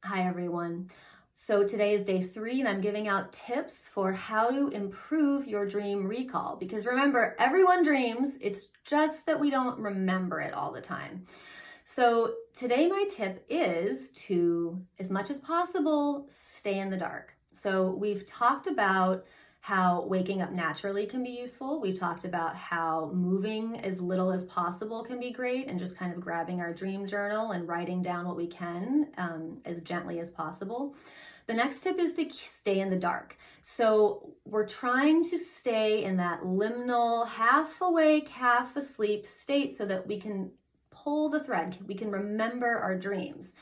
Hi everyone. So today is day 3 and I'm giving out tips for how to improve your dream recall. Because remember, everyone dreams, it's just that we don't remember it all the time. So today my tip is to, as much as possible, stay in the dark. So we've talked about how waking up naturally can be useful. We've talked about how moving as little as possible can be great, and just kind of grabbing our dream journal and writing down what we can as gently as possible. The next tip is to stay in the dark. So we're trying to stay in that liminal, half awake, half asleep state so that we can pull the thread, we can remember our dreams.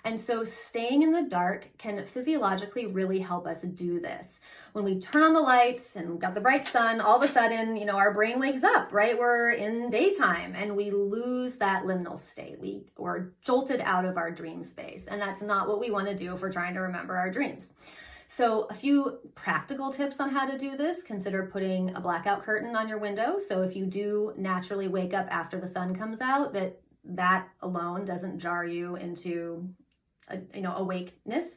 And so staying in the dark can physiologically really help us do this. When we turn on the lights and we've got the bright sun, all of a sudden, our brain wakes up, right? We're in daytime and we lose that liminal state. We're jolted out of our dream space. And that's not what we want to do if we're trying to remember our dreams. So a few practical tips on how to do this. Consider putting a blackout curtain on your window. So if you do naturally wake up after the sun comes out, that alone doesn't jar you into awakeness.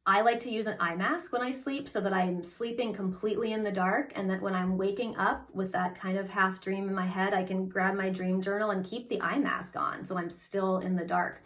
I like to use an eye mask when I sleep so that I'm sleeping completely in the dark, and that when I'm waking up with that kind of half dream in my head, I can grab my dream journal and keep the eye mask on so I'm still in the dark.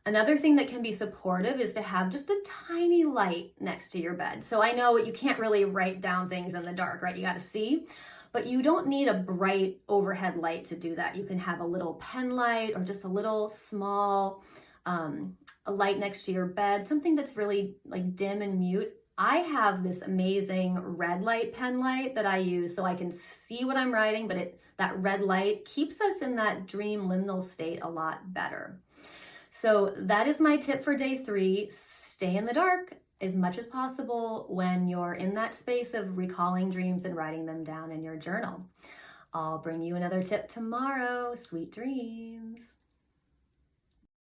Another thing that can be supportive is to have just a tiny light next to your bed. So I know you can't really write down things in the dark, right? You got to see. But you don't need a bright overhead light to do that. You can have a little pen light or just a little small a light next to your bed, something that's really like dim and mute. I have this amazing red light pen light that I use so I can see what I'm writing, but that red light keeps us in that dream liminal state a lot better. So that is my tip for day 3. Stay in the dark as much as possible when you're in that space of recalling dreams and writing them down in your journal. I'll bring you another tip tomorrow. Sweet dreams.